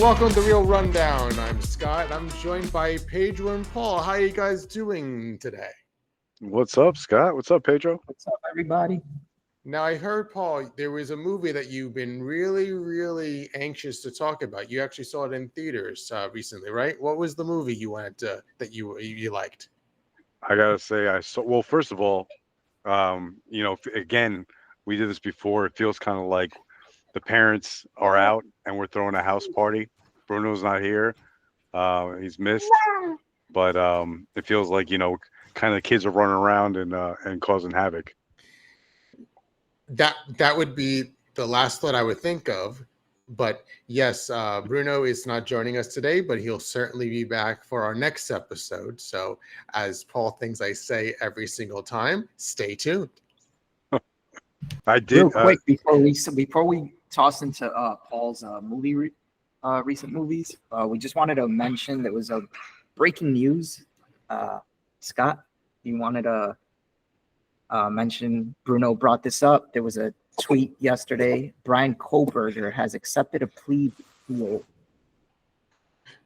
welcome to The Real Rundown. I'm Scott. I'm joined by Pedro and Paul. How are you guys doing today? What's up, Scott? What's up, Pedro? What's up, everybody? Now, I heard, Paul, there was a movie that you've been really anxious to talk about. You actually saw it in theaters recently, right? What was the movie you went that you liked? I gotta say, I saw. Well, first of all, again, we did this before. It feels kind of like the parents are out and we're throwing a house party. Bruno's not here. He's missed, but it feels like kind of kids are running around and causing havoc. That would be the last thought I would think of. But yes, Bruno is not joining us today, but he'll certainly be back for our next episode. So, as Paul thinks I say every single time, stay tuned. I did. Real quick before we toss into Paul's recent movies, we just wanted to mention there was a breaking news. Scott, you wanted to mention? Bruno brought this up. There was a tweet yesterday. Brian Kohlberger has accepted a plea deal.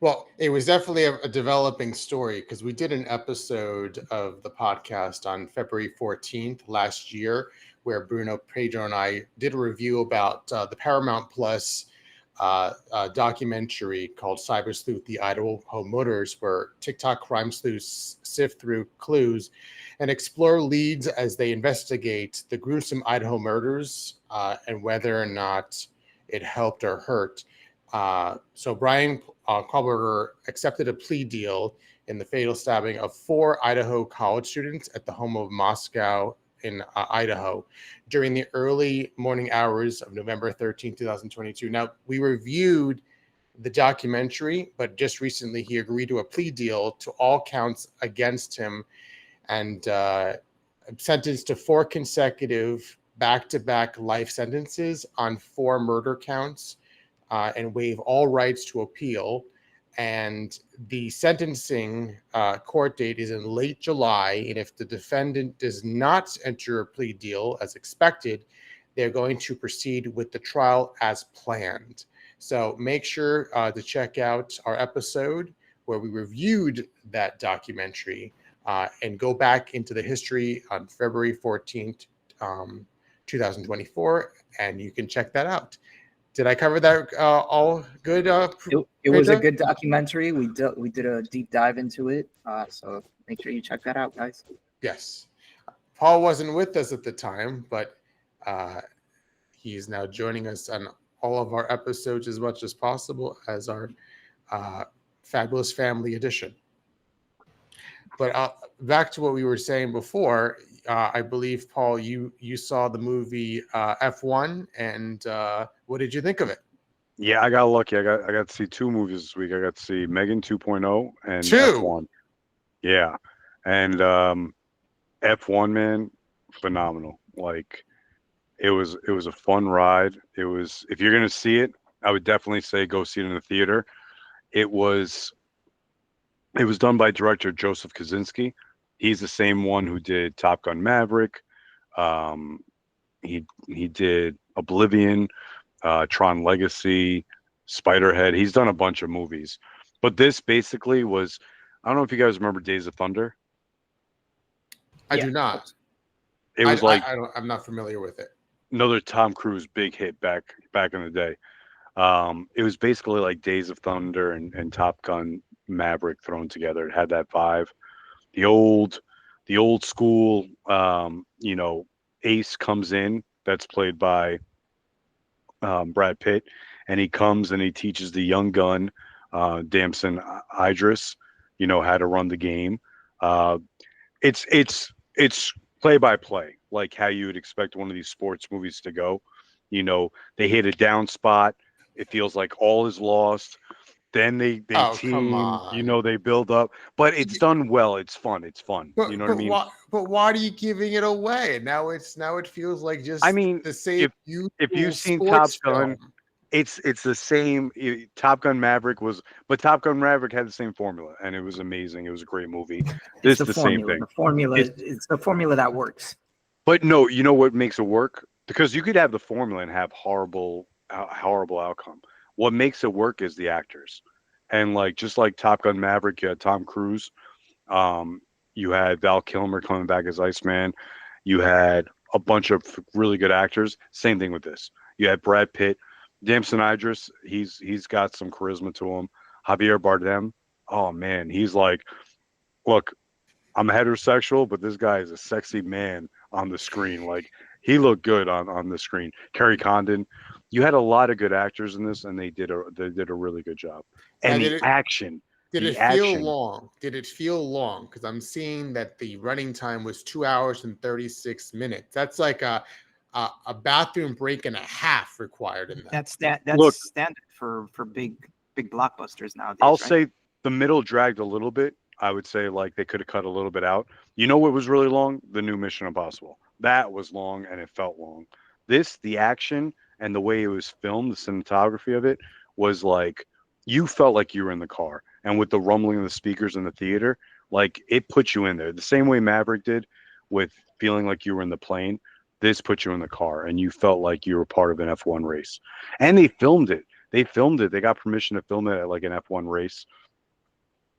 Well, it was definitely a developing story because we did an episode of the podcast on February 14th last year where Bruno, Pedro, and I did a review about the Paramount Plus documentary called Cyber Sleuth, the Idaho Murders, where TikTok crime sleuths sift through clues and explore leads as they investigate the gruesome Idaho murders and whether or not it helped or hurt. So Brian Kohlberger accepted a plea deal in the fatal stabbing of 4 Idaho college students at the home of Moscow in Idaho during the early morning hours of November 13, 2022. Now, we reviewed the documentary, but just recently he agreed to a plea deal to all counts against him and sentenced to 4 consecutive back-to-back life sentences on 4 murder counts and waive all rights to appeal. And the sentencing court date is in late July. And if the defendant does not enter a plea deal as expected, they're going to proceed with the trial as planned. So make sure to check out our episode where we reviewed that documentary and go back into the history on February 14th, 2024, and you can check that out. Did I cover that all good? It was a good documentary. We did a deep dive into it. So make sure you check that out, guys. Yes. Paul wasn't with us at the time, but he is now joining us on all of our episodes as much as possible as our Fabulous Family Edition. But back to what we were saying before, I believe, Paul, you saw the movie F1, and what did you think of it? Yeah, I got lucky. I got to see 2 movies this week. I got to see Megan 2.0 and 2. F1. Yeah, and F1, man, phenomenal. Like it was a fun ride. It was, if you're gonna see it, I would definitely say go see it in the theater. It was done by director Joseph Kosinski. He's the same one who did Top Gun Maverick. He did Oblivion, Tron Legacy, Spiderhead. He's done a bunch of movies. But this basically was, I don't know if you guys remember Days of Thunder. I do not. It was I'm not familiar with it. Another Tom Cruise big hit back in the day. It was basically like Days of Thunder and Top Gun Maverick thrown together. It had that vibe. The old school, Ace comes in. That's played by Brad Pitt, and he comes and he teaches the young gun, Damson Idris, how to run the game. It's play by play, like how you would expect one of these sports movies to go. They hit a down spot. It feels like all is lost. Then they team, they build up, but it's done well. It's fun. What I mean? But why are you giving it away? Now it feels like just the same. If you've seen Top Gun, it's the same. Top Gun Maverick but Top Gun Maverick had the same formula, and it was amazing. It was a great movie. This is the same thing. It's the formula that works. But no, you know what makes it work? Because you could have the formula and have horrible outcome. What makes it work is the actors. And like just like Top Gun Maverick, you had Tom Cruise. Um, you had Val Kilmer coming back as Iceman. You had a bunch of really good actors. Same thing with this. You had Brad Pitt, Damson Idris. He's got some charisma to him. Javier Bardem. Oh man, he's like, look, I'm heterosexual, but this guy is a sexy man on the screen. Like he looked good on the screen. Kerry Condon. You had a lot of good actors in this, and they did a really good job. Now, And the action. did The it feel action. long? Did it feel long? Because I'm seeing that the running time was 2 hours and 36 minutes. That's like a bathroom break and a half required in that. That's Look, standard for big blockbusters nowadays. I'll right? say the middle dragged a little bit. I would say like they could have cut a little bit out. You know what was really long? The new Mission Impossible. That was long and it felt long. This, the action and the way it was filmed, the cinematography of it was like you felt like you were in the car. And with the rumbling of the speakers in the theater, like it put you in there. The same way Maverick did with feeling like you were in the plane. This put you in the car and you felt like you were part of an F1 race. And they filmed it. They filmed it. They got permission to film it at like an F1 race.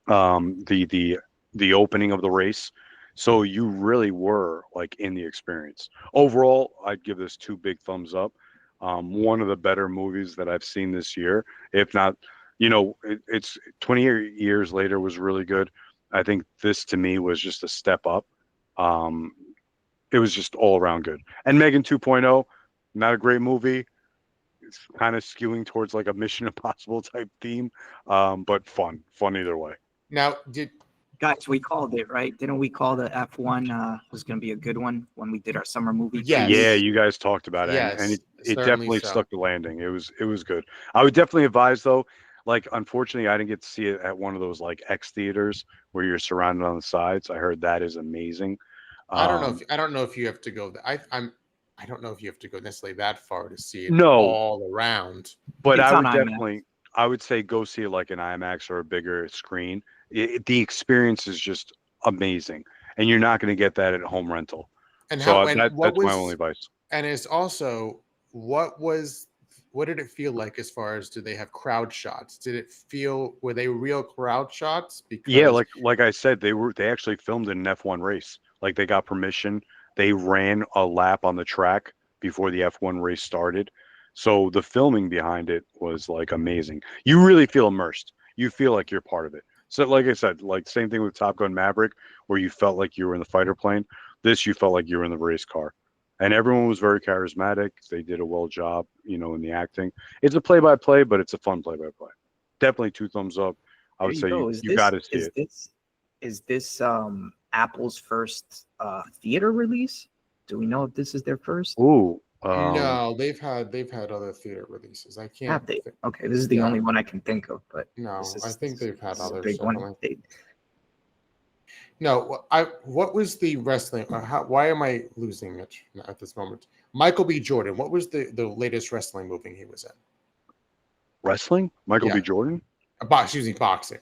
The opening of the race. So you really were like in the experience. Overall, I'd give this 2 big thumbs up. One of the better movies that I've seen this year, if not, it's 20 years later was really good. I think this to me was just a step up. It was just all around good. And Megan 2.0, not a great movie. It's kind of skewing towards like a Mission Impossible type theme, but fun either way. Now, Guys, we called it, right? Didn't we call the F1 was going to be a good one when we did our summer movie? Yes. Yeah, you guys talked about it, Yes, and it certainly definitely so. stuck the landing. It was good. I would definitely advise though. Like, unfortunately, I didn't get to see it at one of those like X theaters where you're surrounded on the sides. I heard that is amazing. I don't know if you have to go. I don't know if you have to go necessarily that far to see it No, all around. but It's I on would IMAX. definitely, I would say go see it like an IMAX or a bigger screen. The experience is just amazing, and you're not going to get that at home rental. And So how and that's what my only was advice. and it's also what did it feel like as far as, do they have crowd shots? Were they real crowd shots? Yeah, Because like I said, they actually filmed an F1 race. Like they got permission. They ran a lap on the track before the F1 race started. So the filming behind it was like amazing. You really feel immersed. You feel like you're part of it. So like I said, like same thing with Top Gun Maverick, where you felt like you were in the fighter plane. This you felt like you were in the race car. And everyone was very charismatic. They did a well job, in the acting. It's a play-by-play, but it's a fun play-by-play. Definitely 2 thumbs up. I There would you say go. you got to see is it. this Apple's first theater release? Do we know if this is their first? Ooh, no, they've had other theater releases. I can't. Have they? Okay, this is the Yeah. only one I can think of. But No, I think they've had this is a others. big one. Certainly. No, what was the wrestling? Why am I losing it at this moment? Michael B. Jordan. What was the latest wrestling movie he was in? wrestling? Michael Yeah. B. Jordan? Excuse me, boxing.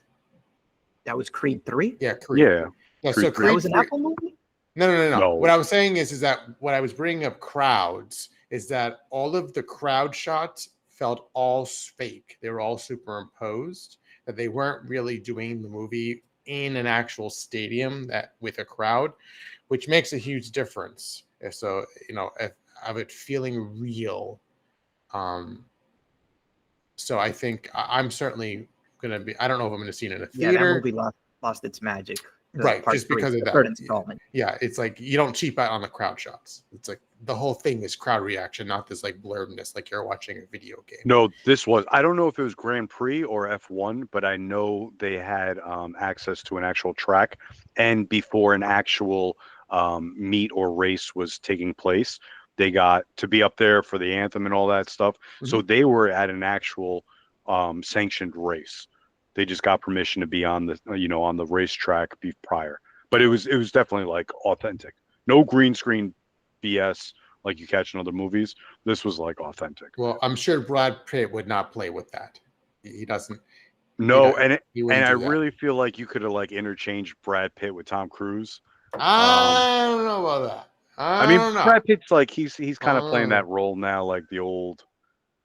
That was Creed 3. Yeah, Creed. Yeah. No, Creed so three. That Creed was an 3 Apple movie. No. No. What I was saying is that what I was bringing up crowds is that all of the crowd shots felt all fake. They were all superimposed. That they weren't really doing the movie in an actual stadium with a crowd, which makes a huge difference. So of it feeling real. So I think I'm certainly gonna be. I don't know if I'm gonna see it in a Yeah, theater. that movie lost its magic. Right, Part just 3, because of the that. third installment. Yeah, it's like you don't cheap out on the crowd shots. It's like the whole thing is crowd reaction, not this like blurredness, like you're watching a video game. No, this was. I don't know if it was Grand Prix or F1, but I know they had access to an actual track, and before an actual meet or race was taking place, they got to be up there for the anthem and all that stuff. So they were at an actual sanctioned race. They just got permission to be on the on the racetrack prior, but it was definitely like authentic. No green screen BS like you catch in other movies. This was like authentic. Well, I'm sure Brad Pitt would not play with that. He doesn't. No, he and wouldn't I do that. really feel like you could have like interchanged Brad Pitt with Tom Cruise. I don't know about that. I mean, don't know. Brad Pitt's like he's kind of playing that role now, like the old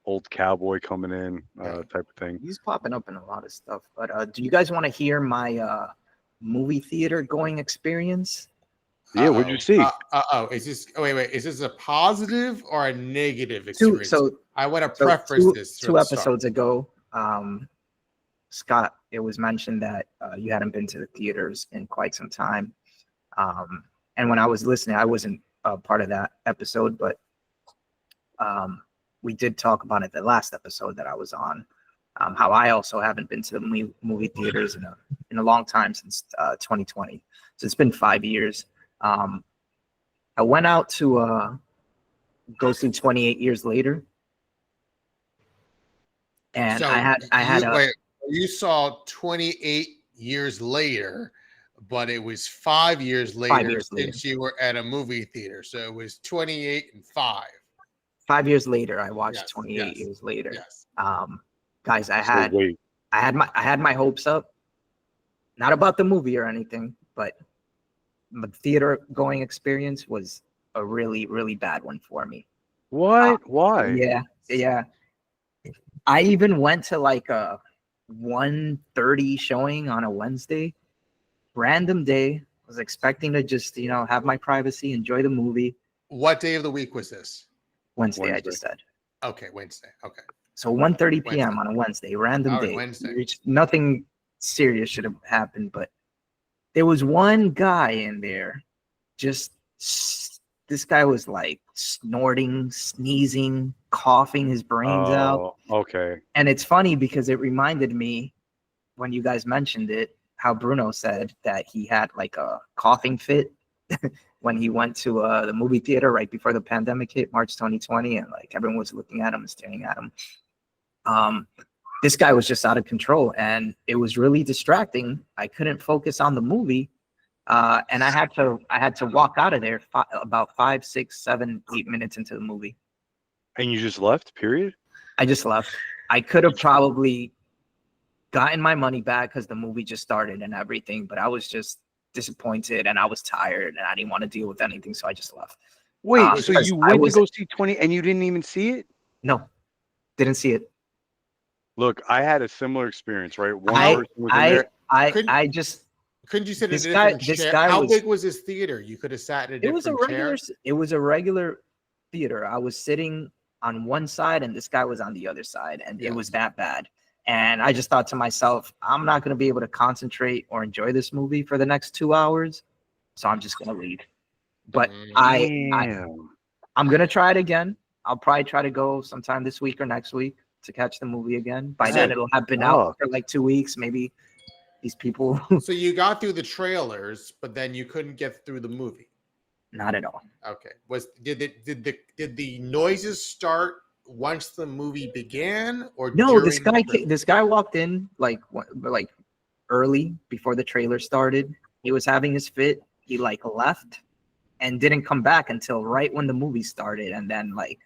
old cowboy coming in, type of thing. He's popping up in a lot of stuff. But do you guys want to hear my movie theater going experience? Yeah, what'd you see? Is this? Oh, wait. Is this a positive or a negative experience? I want to preface this. Two episodes ago, Scott, it was mentioned that you hadn't been to the theaters in quite some time. And when I was listening, I wasn't part of that episode, but we did talk about it the last episode that I was on. How I also haven't been to the movie theaters in a long time, since 2020. So it's been 5 years. I went out to go see 28 Years Later, and so you saw 28 Years Later, but it was 5 years later since you were at a movie theater. So it was 28 and 5. 5 years later, I watched 28 Years Later. Yes. Guys, I had my hopes up, not about the movie or anything, but the theater going experience was a really, really bad one for me. What? Why? Yeah. I even went to like a 1:30 showing on a Wednesday, random day. Was expecting to just, have my privacy, enjoy the movie. What day of the week was this? Wednesday. I just said. Okay, Wednesday. Okay. So 1:30 p.m. on a Wednesday, random day. Wednesday. Nothing serious should have happened, but there was one guy in there, this guy was like snorting, sneezing, coughing his brains out. Okay. And it's funny because it reminded me, when you guys mentioned it, how Bruno said that he had like a coughing fit when he went to the movie theater right before the pandemic hit, March 2020, and like everyone was looking at him and staring at him. This guy was just out of control, and it was really distracting. I couldn't focus on the movie, and I had to walk out of there about 5, 6, 7, 8 minutes into the movie. And you just left? Period. I just left. I could have probably gotten my money back because the movie just started and everything, but I was just disappointed and I was tired and I didn't want to deal with anything, so I just left. Wait, so you went to go see 20 and you didn't even see it? No, didn't see it. Look, I had a similar experience, right? One person was in there. Couldn't you sit in this a guy? different This chair? guy. How big was his theater? You could have sat in a different chair. It was a regular theater. I was sitting on one side and this guy was on the other side, and it was that bad. And I just thought to myself, I'm not going to be able to concentrate or enjoy this movie for the next 2 hours, so I'm just going to leave. But I'm going to try it again. I'll probably try to go sometime this week or next week to catch the movie again. By then, it'll have been out for like 2 weeks, maybe. These people. So you got through the trailers, but then you couldn't get through the movie. Not at all. Okay. Did the noises start once the movie began, or no? This guy walked in like early before the trailer started. He was having his fit. He like left and didn't come back until right when the movie started, and then like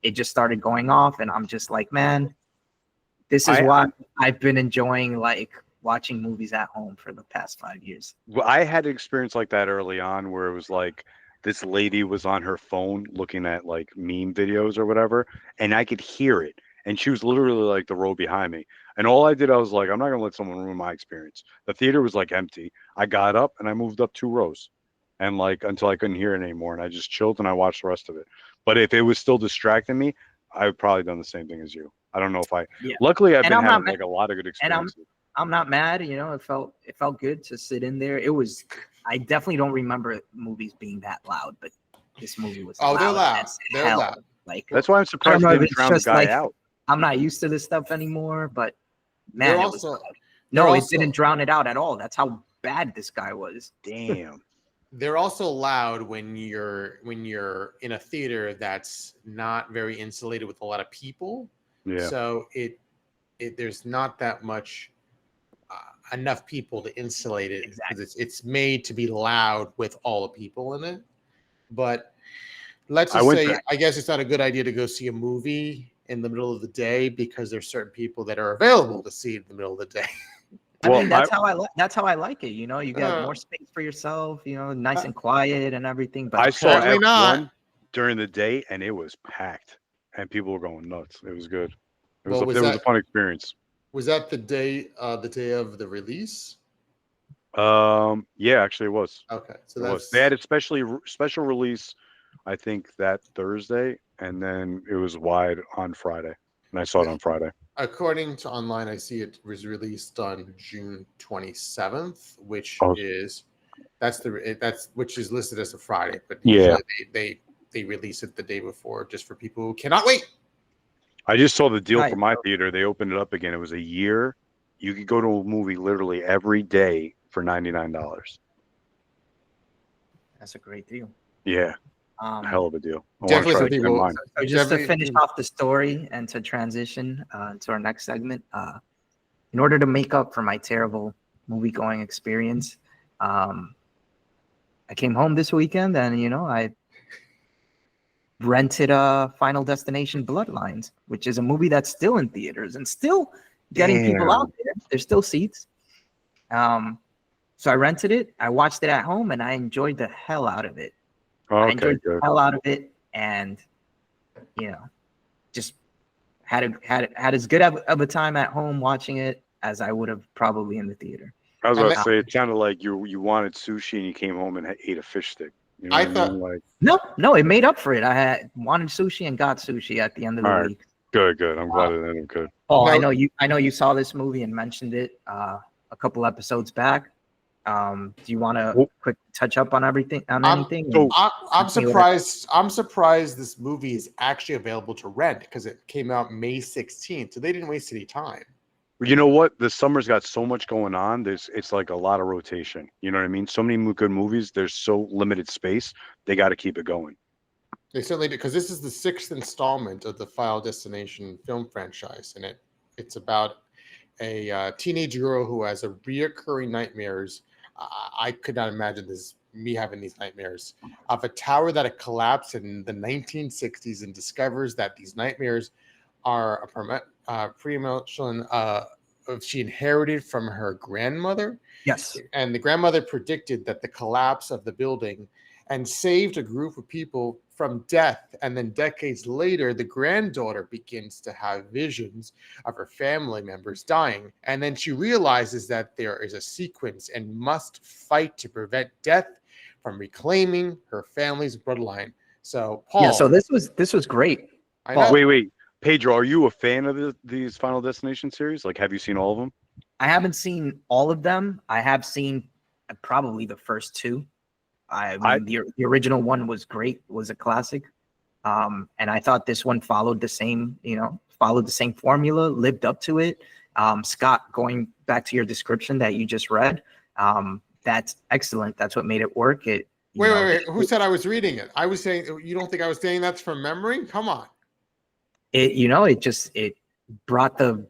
it just started going off, and I'm just like, man, this is why I've been enjoying like watching movies at home for the past 5 years. Well, I had an experience like that early on where it was like this lady was on her phone looking at like meme videos or whatever, and I could hear it. And she was literally like the row behind me. And all I did, I was like, I'm not going to let someone ruin my experience. The theater was like empty. I got up and I moved up 2 rows and like until I couldn't hear it anymore. And I just chilled and I watched the rest of it. But if it was still distracting me, I would probably done the same thing as you. I don't know if luckily I've been having like a lot of good experiences. I'm not mad, it felt good to sit in there. I definitely don't remember movies being that loud, but this movie was they're loud. They're loud. Like that's why I'm surprised they didn't drown the guy out. I'm not used to this stuff anymore, but man, it was loud. No, it didn't drown it out at all. That's how bad this guy was. Damn. They're also loud when you're in a theater that's not very insulated with a lot of people. Yeah. So there's not that much enough people to insulate it because it's made to be loud with all the people in it. But let's just say, I guess it's not a good idea to go see a movie in the middle of the day because there's certain people that are available to see in the middle of the day. I mean, that's how I like it. You got more space for yourself. Nice and quiet and everything. But I saw F1 during the day and it was packed. and people were going nuts. It was good. It Well, was a fun experience. was that the day of the release? Yeah, actually, it was. Okay, so It was. that's They had a special release, I think that Thursday, and then it was wide on Friday, and I saw it on Friday. according to online. I see it was released on June 27th, which Oh, is which is listed as a Friday, but yeah. usually they release it the day before just for people who cannot wait. I just saw the deal Right. for my theater. They opened it up again. It was a year. You could go to a movie literally every day for $99. That's a great deal. Yeah, hell of a deal. I want to Definitely try to something get we'll mine. So just to definitely. finish off the story and to transition to our next segment, in order to make up for my terrible movie going experience, I came home this weekend and I rented Final Destination Bloodlines, which is a movie that's still in theaters and still getting people Damn. out there. There's still seats. So I rented it. I watched it at home and I enjoyed the hell out of it. I Okay, enjoyed the good. hell out of it, and just had as good of a time at home watching it as I would have probably in the theater. I was And about to say, it sounded like you wanted sushi and you came home and ate a fish stick. You know I what I thought- mean? Like, No, it made up for it. I had wanted sushi and got sushi at the end of the All right. week. good. I'm glad it ended good. Paul, Now- I know you saw this movie and mentioned it a couple episodes back. Do you want to Well- quick touch up on anything? so- I'm surprised. I'm surprised this movie is actually available to rent because it came out May 16th, so they didn't waste any time. You know what? The summer's got so much going on. It's like a lot of rotation. You know what I mean? So many good movies. There's so limited space. They got to keep it going. They certainly did because this is the 6th installment of the Final Destination film franchise, and it's about a teenage girl who has a reoccurring nightmares. I could not imagine me having these nightmares of a tower that had collapsed in the 1960s, and discovers that these nightmares are a premonition she inherited from her grandmother. Yes. And the grandmother predicted that the collapse of the building and saved a group of people from death. And then decades later, the granddaughter begins to have visions of her family members dying. And then she realizes that there is a sequence and must fight to prevent death from reclaiming her family's bloodline. So, Paul. Yeah. So this was great. I know. Wait. Pedro, are you a fan of these Final Destination series? Like, have you seen all of them? I haven't seen all of them. I have seen probably the first two. I mean, the original one was great, was a classic. And I thought this one followed the same formula, lived up to it. Scott, going back to your description that you just read, that's excellent. That's what made it work. Wait. Who said I was reading it? I was saying, you don't think I was saying that's from memory? Come on. It brought the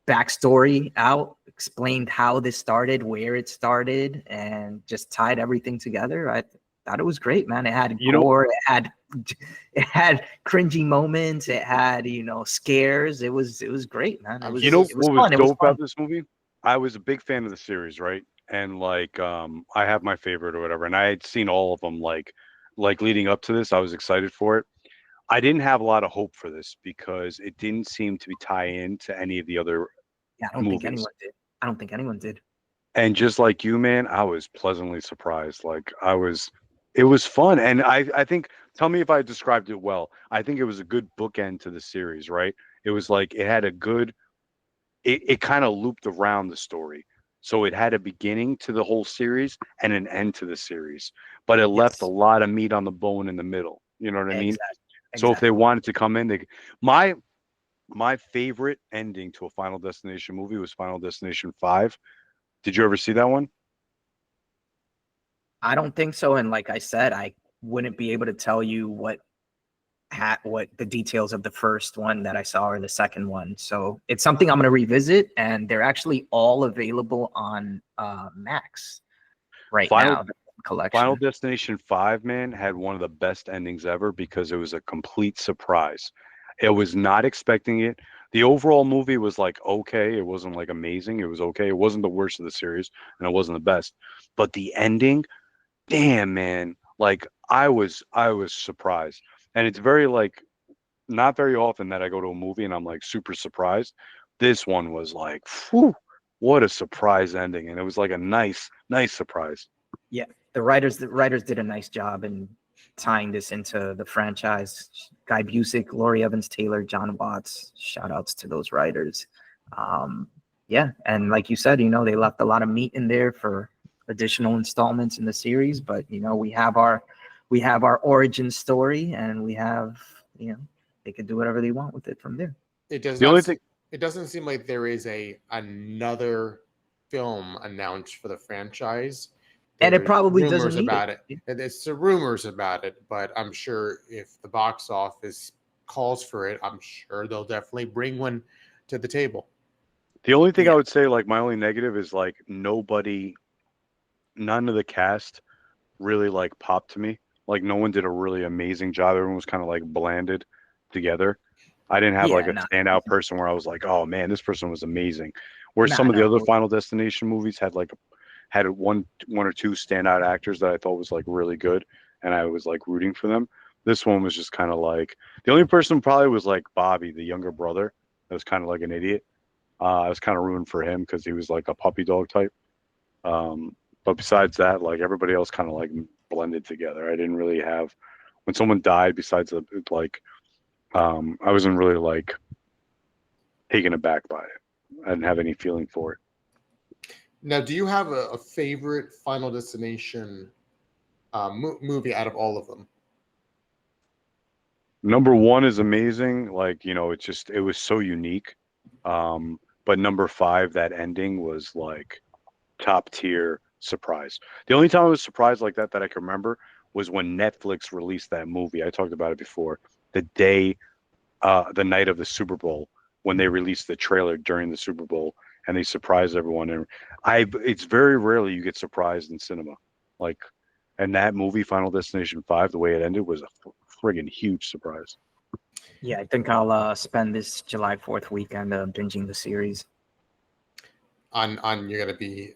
backstory out, explained how this started, where it started, and just tied everything together. I thought it was great, man. It had gore, it had cringy moments, it had scares. It was great, man. It was, what was fun. dope about this movie? I was a big fan of the series, right? And like I have my favorite or whatever, and I had seen all of them like leading up to this. I was excited for it. I didn't have a lot of hope for this because it didn't seem to be tie in to any of the other movies. I don't think anyone did. And just like you, man, I was pleasantly surprised. It was fun. And I think, tell me if I described it well. I think it was a good bookend to the series, right? It was like, it had it kind of looped around the story. So it had a beginning to the whole series and an end to the series, but it left a lot of meat on the bone in the middle. You know what I mean? So if they wanted to come in, my favorite ending to a Final Destination movie was Final Destination 5. Did you ever see that one? I don't think so. And like I said, I wouldn't be able to tell you what the details of the first one that I saw or the second one. So it's something I'm going to revisit, and they're actually all available on Max now. The collection. Final Destination 5, man, had one of the best endings ever because it was a complete surprise. It was not expecting it. The overall movie was like okay. It wasn't like amazing. It was okay. It wasn't the worst of the series, and it wasn't the best. But the ending, damn, man, like I was surprised. And it's very like not very often that I go to a movie and I'm like super surprised. This one was like, whew, what a surprise ending. And it was like a nice surprise. Yeah, the writers did a nice job in tying this into the franchise. Guy Busick, Laurie Evans Taylor, John Watts. Shout outs to those writers. Yeah, and like you said, they left a lot of meat in there for additional installments in the series. But we have our origin story, and we have they could do whatever they want with it from there. It does The not. only thing, It doesn't seem like there is another film announced for the franchise. And it There's probably rumors doesn't need about it. it. And there's some rumors about it, but I'm sure if the box office calls for it, I'm sure they'll definitely bring one to the table. the only thing I Yeah. would say, like my only negative is like none of the cast really like popped to me. Like no one did a really amazing job. Everyone was kind of like blanded together. I didn't have like Yeah, a no, standout person where I was like, oh man, this person was amazing. Where no, some of the other no. Final Destination movies had one or two standout actors that I thought was like really good, and I was like rooting for them. This one was just kind of like the only person probably was like Bobby, the younger brother. That was kind of like an idiot. I was kind of rooting for him because he was like a puppy dog type. But besides that, like everybody else kind of like blended together. I didn't really have when someone died. Besides the like, I wasn't really like taken aback by it. I didn't have any feeling for it. Now, do you have a favorite Final Destination movie out of all of them? Number one is amazing. Like, it was so unique. But number five, that ending was like top tier surprise. The only time I was surprised like that I can remember was when Netflix released that movie. I talked about it before. The night of the Super Bowl, when they released the trailer during the Super Bowl and they surprised everyone. And it's very rarely you get surprised in cinema. Like, and that movie, Final Destination 5, the way it ended was a friggin' huge surprise. Yeah, I think I'll spend this July 4th weekend binging the series. You're gonna be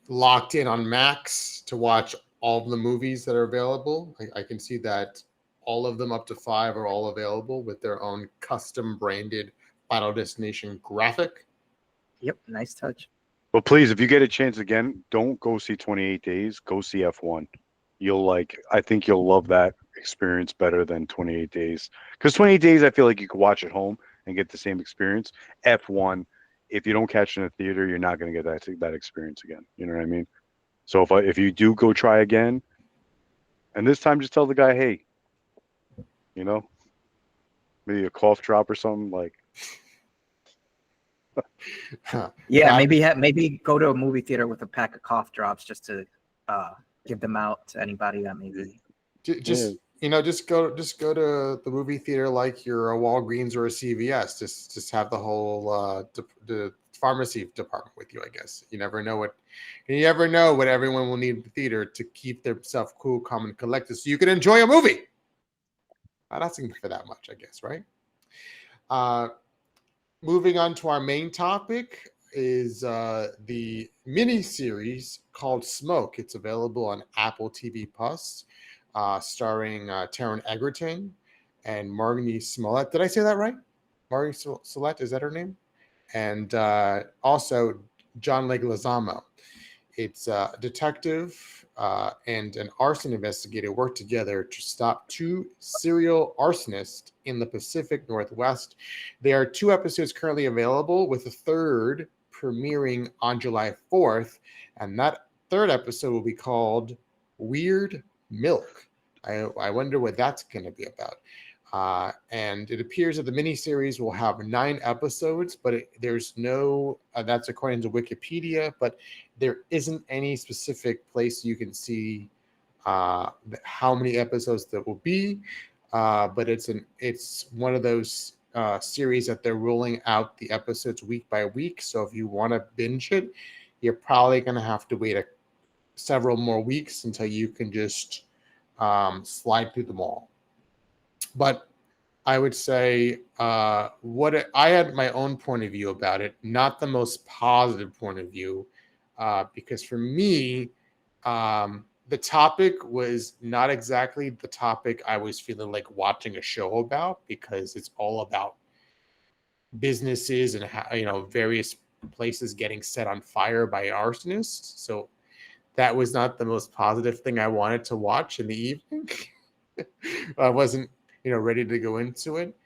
locked in on Max to watch all of the movies that are available. I can see that all of them up to 5 are all available with their own custom branded Final Destination graphic. Yep, nice touch. But please, if you get a chance again, don't go see 28 Days. Go see F1. I think you'll love that experience better than 28 Days. Because 28 Days, I feel like you could watch at home and get the same experience. F1, if you don't catch it in the theater, you're not going to get that experience again. You know what I mean? So if you do go try again, and this time just tell the guy, hey, maybe a cough drop or something like. Yeah, maybe go to a movie theater with a pack of cough drops just to give them out to anybody that maybe. Just go to the movie theater like you're a Walgreens or a CVS. Just have the whole the pharmacy department with you. I guess you never know what everyone will need in the theater to keep themselves cool, calm, and collected, so you can enjoy a movie. Not asking for that much, I guess, right? Moving on to our main topic is the mini series called Smoke. It's available on Apple TV Plus, starring Taron Egerton and Marnie Smollett. Did I say that right? Marnie Smollett, is that her name? And also John Leguizamo. It's a detective and an arson investigator work together to stop 2 serial arsonists in the Pacific Northwest. There are 2 episodes currently available, with a third premiering on July 4th. And that third episode will be called Weird Milk. I wonder what that's going to be about. And it appears that the miniseries will have 9 episodes, but there's no, that's according to Wikipedia, but there isn't any specific place you can see how many episodes there will be. But it's one of those series that they're rolling out the episodes week by week. So if you want to binge it, you're probably going to have to wait several more weeks until you can just slide through them all. But I would say I had my own point of view about it, not the most positive point of view, because for me, the topic was not exactly the topic I was feeling like watching a show about, because it's all about businesses and how, various places getting set on fire by arsonists. So that was not the most positive thing I wanted to watch in the evening. I wasn't, ready to go into it.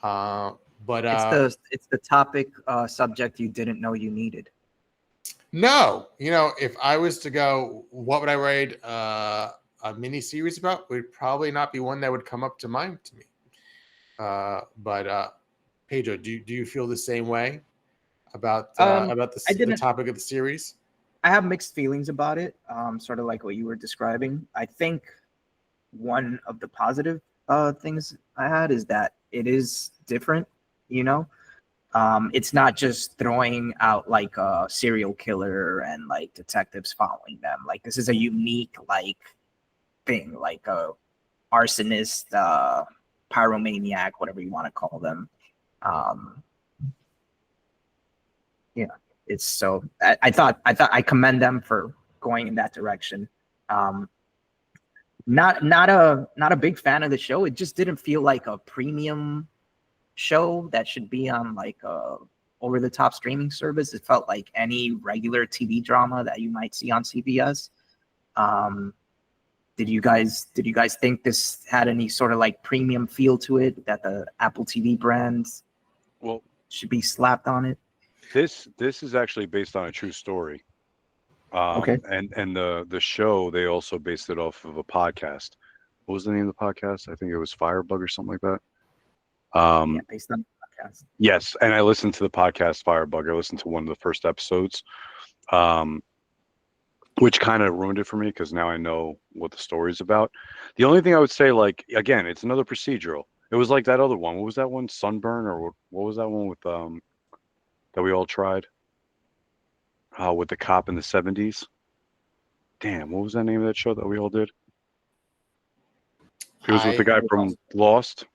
But It's the topic subject you didn't know you needed. no, if I was to go, what would I write a mini series about? Would probably not be one that would come up to mind to me. But Pedro, do you feel the same way about I the didn't. topic of the series? I have mixed feelings about it. Sort of like what you were describing. I think one of the positive things I had is that it is different. It's not just throwing out like a serial killer and like detectives following them. Like this is a unique like thing, like a arsonist, pyromaniac, whatever you want to call them. Yeah, it's so. I thought I commend them for going in that direction. Not a big fan of the show. It just didn't feel like a premium show that should be on like a over the top streaming service. It felt like any regular TV drama that you might see on CBS. Did you guys think this had any sort of like premium feel to it that the Apple TV brands should be slapped on it? This is actually based on a true story. Okay. And the show, they also based it off of a podcast. What was the name of the podcast? I think it was Firebug or something like that. Yeah, based on the podcast. Yes, and I listened to the podcast Firebug. I listened to one of the first episodes, which kind of ruined it for me because now I know what the story's about. The only thing I would say, like, again, it's another procedural. It was like that other one. What was that one? Sunburn, or what was that one with that we all tried? With the cop in the 70s. Damn, what was the name of that show that we all did? It was with the guy from Lost.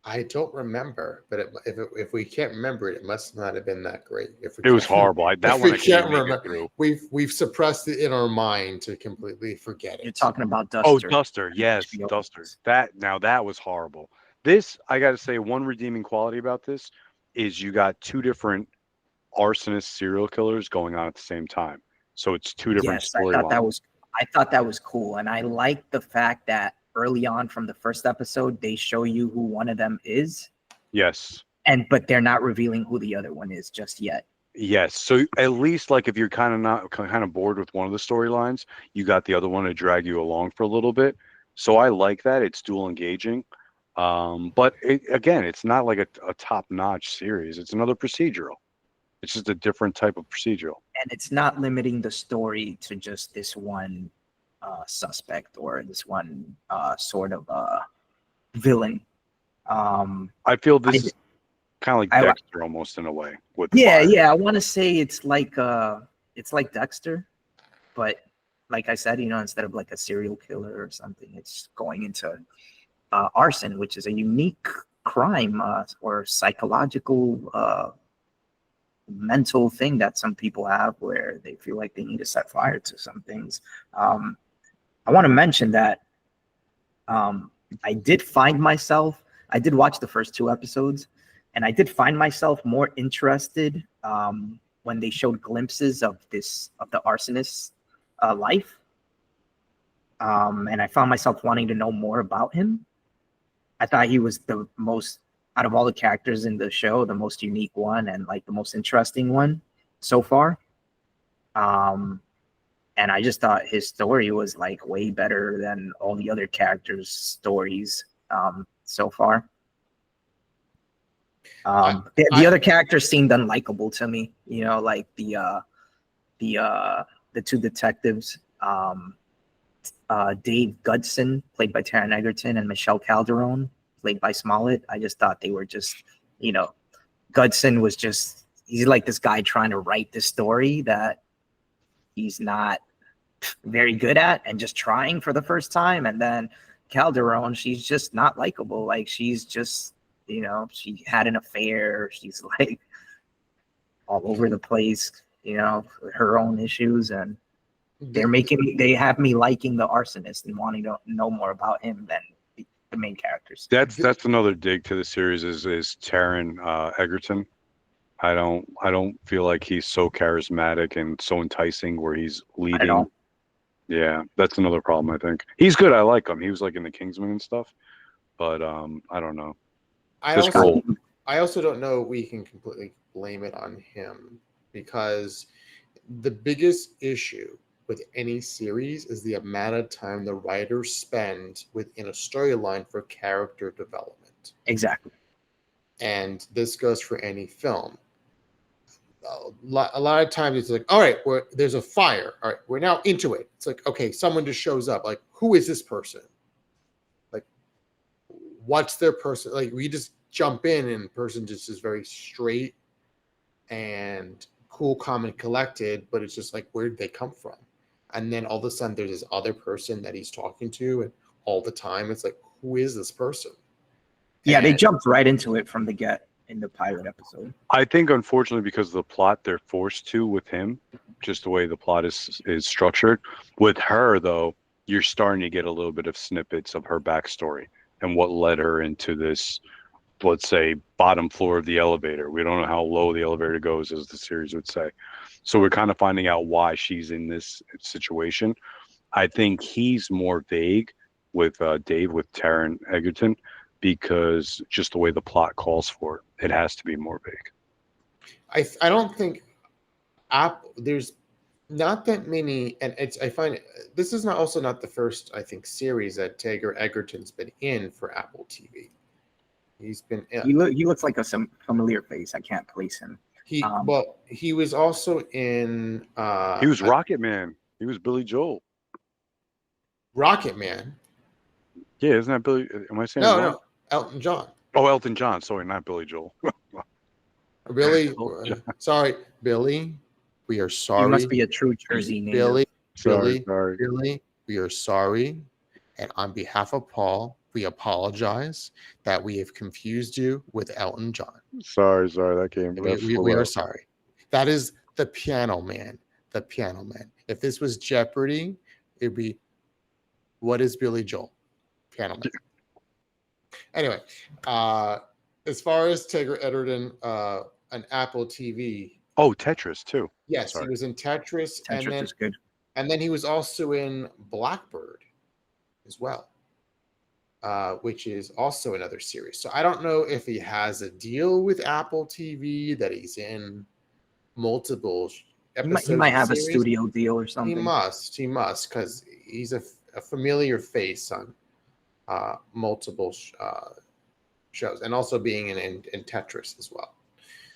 I don't remember, but if we can't remember it, it must not have been that great. It was horrible. That one I can't remember. We've suppressed it in our mind to completely forget it. You're talking about Duster. Oh, Duster. Yes, Duster. That was horrible. This, I got to say, one redeeming quality about this is you got two different arsonist serial killers going on at the same time. So it's two different storylines. I thought that was cool, and I like the fact that early on from the first episode they show you who one of them is. Yes. But they're not revealing who the other one is just yet. Yes. So at least like if you're kind of bored with one of the storylines, you got the other one to drag you along for a little bit. So I like that. It's dual engaging. But again, it's not like a top-notch series. It's another procedural. It's just a different type of procedural. And it's not limiting the story to just this one suspect or this one sort of villain. I feel this is kind of like Dexter almost in a way. I want to say it's like Dexter, but like I said, instead of like a serial killer or something, it's going into arson, which is a unique crime or psychological mental thing that some people have where they feel like they need to set fire to some things. I want to mention that I did watch the first 2 episodes, and I did find myself more interested when they showed glimpses of the arsonist's life. And I found myself wanting to know more about him. I thought he was the most, out of all the characters in the show, the most unique one and like the most interesting one so far. And I just thought his story was like way better than all the other characters' stories so far. The other characters seemed unlikable to me, like the 2 detectives, Dave Gudson, played by Taron Egerton, and Michelle Calderon, played by Smollett. I just thought they were just, Gudson was just, he's like this guy trying to write this story that he's not very good at and just trying for the first time. And then Calderon, she's just not likable. Like she's just, she had an affair. She's like all over the place, her own issues. And They have me liking the arsonist and wanting to know more about him than the main characters. That's another dig to the series is Taron Egerton. I don't feel like he's so charismatic and so enticing where he's leading. Yeah, that's another problem. I think he's good. I like him. He was like in the Kingsman and stuff, but I don't know. I also don't know we can completely blame it on him, because the biggest issue with any series is the amount of time the writers spend within a storyline for character development. Exactly. And this goes for any film. A lot of times it's like, all right, there's a fire. All right, we're now into it. It's like, okay, someone just shows up. Like, who is this person? Like, what's their person? Like, we just jump in and the person just is very straight and cool, calm, and collected. But it's just like, where did they come from? And then all of a sudden there's this other person that he's talking to, and all the time it's like, who is this person? Yeah, they jumped right into it from the get in the pilot episode. I think, unfortunately, because of the plot, they're forced to with him, just the way the plot is structured. With her, though, you're starting to get a little bit of snippets of her backstory and what led her into this, let's say, bottom floor of the elevator. We don't know how low the elevator goes, as the series would say. So we're kind of finding out why she's in this situation. I think he's more vague with Dave, with Taron Egerton, because just the way the plot calls for it, it has to be more vague. I don't think there's not that many, and I find this is not the first, I think, series that Taron Egerton's been in for Apple TV. He's been he looks like a familiar face. I can't place him. He was also in he was Rocket Man. He was Billy Joel. Rocket Man. Yeah, isn't that Billy? Am I saying no, Elton John. Oh, Elton John. Sorry, not Billy Joel. Billy. Sorry, Billy. We are sorry. You must be a true Jersey native. Billy, we are sorry. And on behalf of Paul, we apologize that we have confused you with Elton John. Sorry. That came. We are sorry. That is the Piano Man. The Piano Man. If this was Jeopardy, it'd be, what is Billy Joel? Piano Man. Anyway, as far as Taron Egerton on Apple TV. Oh, Tetris too. Yes, he was in Tetris. Tetris is good. And then he was also in Blackbird as well, which is also another series. So I don't know if he has a deal with Apple TV that he's in multiple episodes. He might have a studio deal or something. He must, because he's a familiar face on multiple shows, and also being in Tetris as well.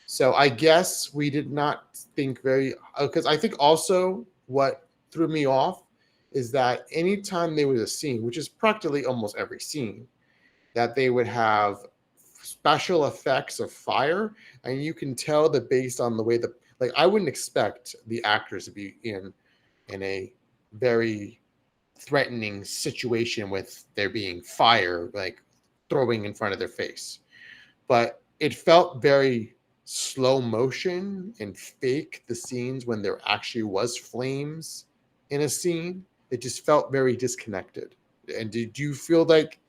So I guess we did not think because I think also what threw me off is that anytime there was a scene, which is practically almost every scene, that they would have special effects of fire, and you can tell that based on the way I wouldn't expect the actors to be in a very threatening situation with there being fire like throwing in front of their face, but it felt very slow motion and fake, the scenes when there actually was flames in a scene. It just felt very disconnected. And did you feel like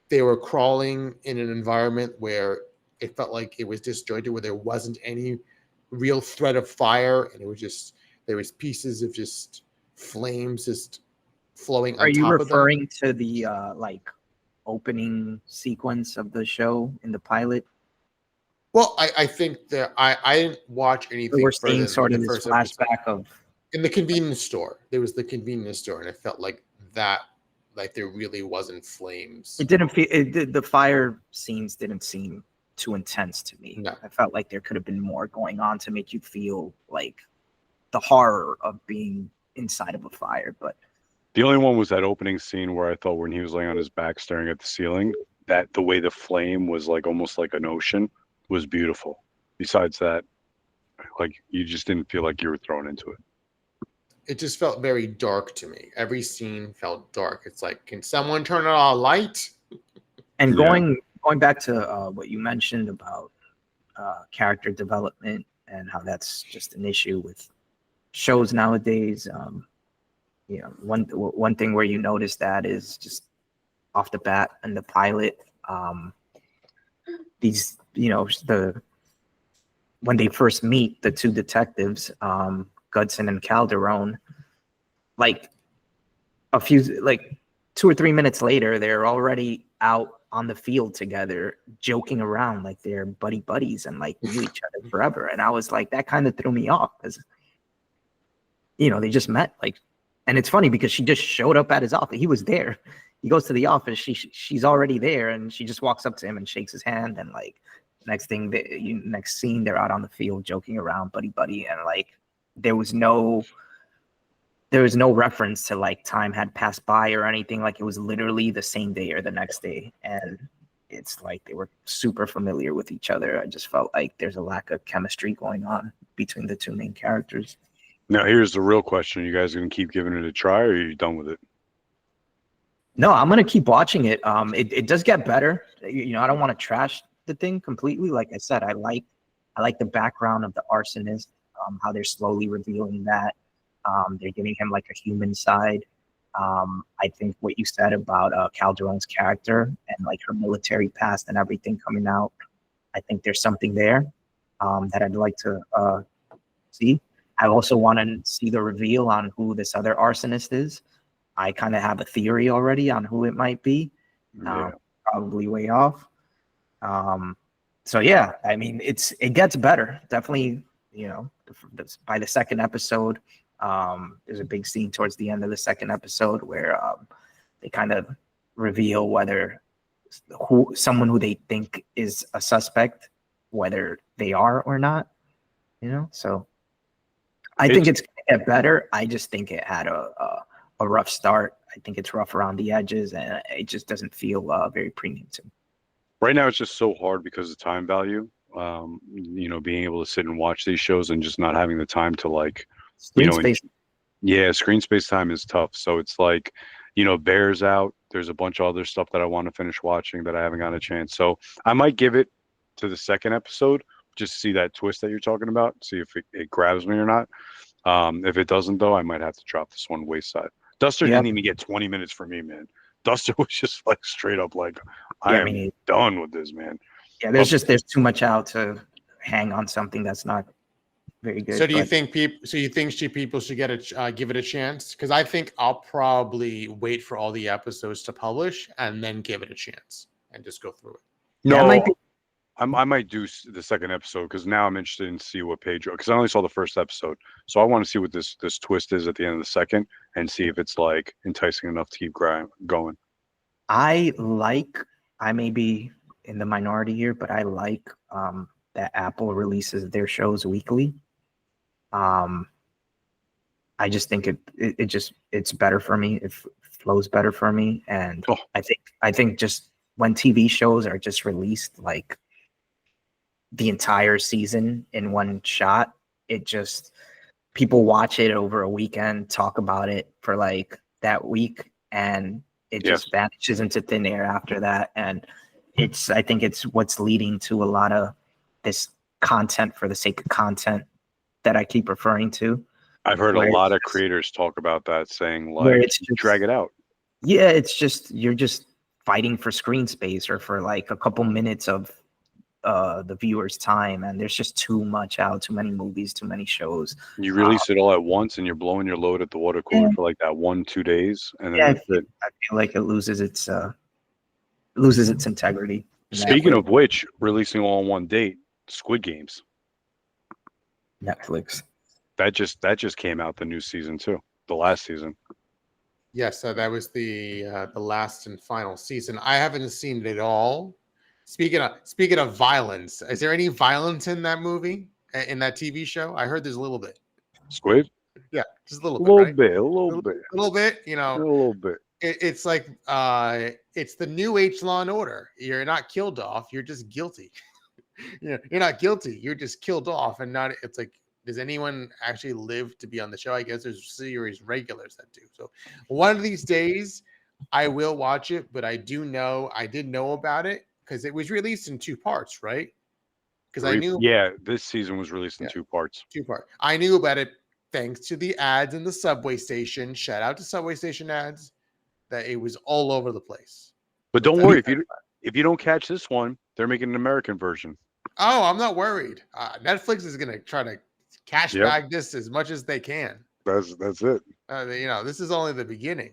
they were crawling in an environment where it felt like it was disjointed, where there wasn't any real threat of fire, and it was just, there was pieces of just flames just flowing on top of them? Are you referring to the opening sequence of the show in the pilot? Well, I think that I didn't watch anything. So we're seeing sort of this flashback of in the convenience store. There was the convenience store, and it felt like that, like there really wasn't flames. It didn't feel the fire scenes didn't seem too intense to me. No. I felt like there could have been more going on to make you feel like the horror of being inside of a fire. But the only one was that opening scene where I thought when he was laying on his back staring at the ceiling, that the way the flame was like almost like an ocean was beautiful. Besides that, like you just didn't feel like you were thrown into it. It just felt very dark to me. Every scene felt dark. It's like, can someone turn on a light? And going back to what you mentioned about character development and how that's just an issue with shows nowadays. one thing where you notice that is just off the bat in the pilot. These, when they first meet the two detectives, Gudson and Calderon, like 2 or 3 minutes later, they're already out on the field together, joking around like they're buddies and like knew each other forever. And I was like, that kind of threw me off because, they just met, and it's funny because she just showed up at his office. He was there. He goes to the office. She's already there, and she just walks up to him and shakes his hand. And next scene, they're out on the field joking around, buddy, and there was no reference to time had passed by or anything. It was literally the same day or the next day, and it's like they were super familiar with each other. I just felt like there's a lack of chemistry going on between the two main characters. Now, here's the real question. You guys going to keep giving it a try, or are you done with it? No, I'm going to keep watching it. It does get better. I don't want to trash the thing completely. Like I said, I like the background of the arsonist, how they're slowly revealing that. They're giving him a human side. I think what you said about Calderon's character and her military past and everything coming out, I think there's something there that I'd like to see. I also want to see the reveal on who this other arsonist is. I kind of have a theory already on who it might be. Probably way off. So yeah, I mean, it gets better. Definitely, by the second episode, there's a big scene towards the end of the second episode where they kind of reveal whether someone who they think is a suspect, whether they are or not. So I think it's gonna get better. I just think it had a rough start. I think it's rough around the edges, and it just doesn't feel very premium to me. Right now, it's just so hard because of time value. Being able to sit and watch these shows and just not having the time to Screen space. Screen space time is tough. So it's Bear's out. There's a bunch of other stuff that I want to finish watching that I haven't got a chance. So I might give it to the second episode just to see that twist that you're talking about, see if it grabs me or not. If it doesn't, though, I might have to drop this one wayside. Duster didn't even get 20 minutes for me, man. Duster was just straight up I am done with this, man. Yeah, there's too much out to hang on something that's not very good. So do you think people should give it a chance? Because I think I'll probably wait for all the episodes to publish and then give it a chance and just go through it. No, I might do the second episode because now I'm interested in see what Pedro, because I only saw the first episode, so I want to see what this twist is at the end of the second and see if it's enticing enough to keep going. I may be in the minority here, but I like that Apple releases their shows weekly. I just think it's better for me. It flows better for me, and I think just when TV shows are just released the entire season in one shot, people watch it over a weekend, talk about it for that week, and it just vanishes into thin air after that. And I think it's what's leading to a lot of this content for the sake of content that I keep referring to. I've heard a lot of creators talk about that, saying drag it out. Yeah, it's just you're just fighting for screen space or for a couple minutes of the viewer's time, and there's just too much out, too many movies, too many shows. You release it all at once and you're blowing your load at the water cooler for that 1-2 days, and then I feel like it loses its integrity. Speaking of which, releasing all on one date, Squid Games. Netflix. That just came out, the new season too, the last season. Yes, that was the last and final season. I haven't seen it all. Speaking of violence, is there any violence in that movie, in that TV show? I heard there's a little bit. Squid? Yeah, just a little bit. A little bit. A little bit. A little bit. It's it's the new H Law and Order. You're not killed off. You're just guilty. You're not guilty. You're just killed off, and not. It's does anyone actually live to be on the show? I guess there's series regulars that do. So one of these days, I will watch it. But I did know about it because it was released in 2 parts, right? Because I knew. Yeah, this season was released in 2 parts. 2 parts. I knew about it thanks to the ads in the subway station, shout out to subway station ads, that it was all over the place. But don't worry, if you don't catch this one, they're making an American version. Oh, I'm not worried. Netflix is going to try to cash bag this as much as they can. That's it. This is only the beginning.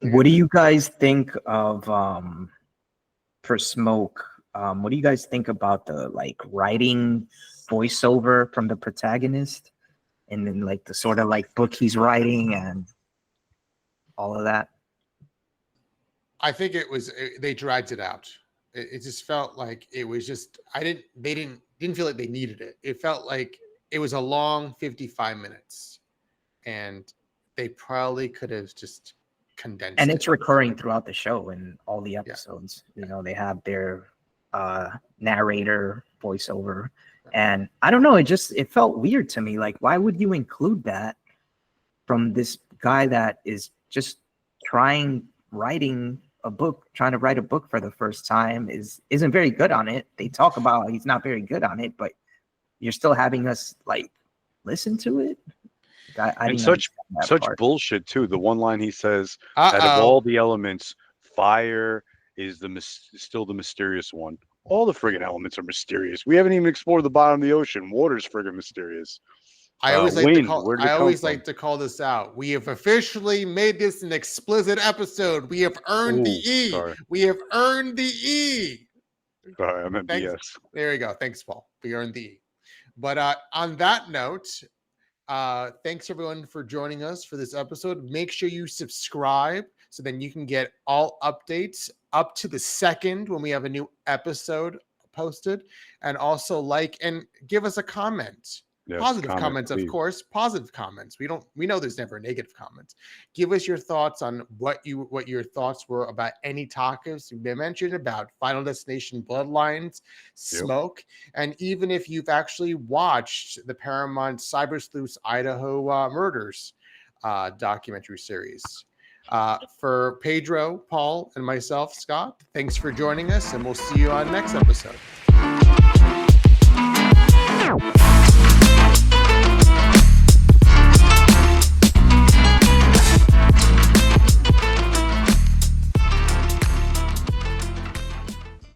What do you guys think of for Smoke? What do you guys think about the like writing voiceover from the protagonist, and then like the sort of like book he's writing and all of that? I think they dragged it out. It just felt like it was just they didn't feel like they needed it. It felt like it was a long 55 minutes, and they probably could have just condensed. And it's recurring throughout the show and all the episodes. You know, they have their narrator voiceover, and I don't know. It felt weird to me. Like, why would you include that from this guy that is just trying to write a book for the first time, isn't very good on it. They talk about he's not very good on it, but you're still having us like listen to it. And such bullshit too. The one line he says, out of all the elements, fire is still the mysterious one. All the friggin' elements are mysterious. We haven't even explored the bottom of the ocean. Water's friggin' mysterious. I always like to call this out. We have officially made this an explicit episode. We have earned the E. Sorry. We have earned the E. Sorry, I meant BS. There you go. Thanks, Paul. We earned the E. But on that note, thanks everyone for joining us for this episode. Make sure you subscribe so then you can get all updates up to the second when we have a new episode posted, and also like and give us a comment. Yes, positive comments, please. of course. Positive comments. We know there's never negative comments. Give us your thoughts on what your thoughts were about any topics we mentioned about Final Destination Bloodlines, Smoke, and even if you've actually watched the Paramount Cyber Sleuths Idaho Murders documentary series. For Pedro, Paul, and myself, Scott, thanks for joining us, and we'll see you on next episode.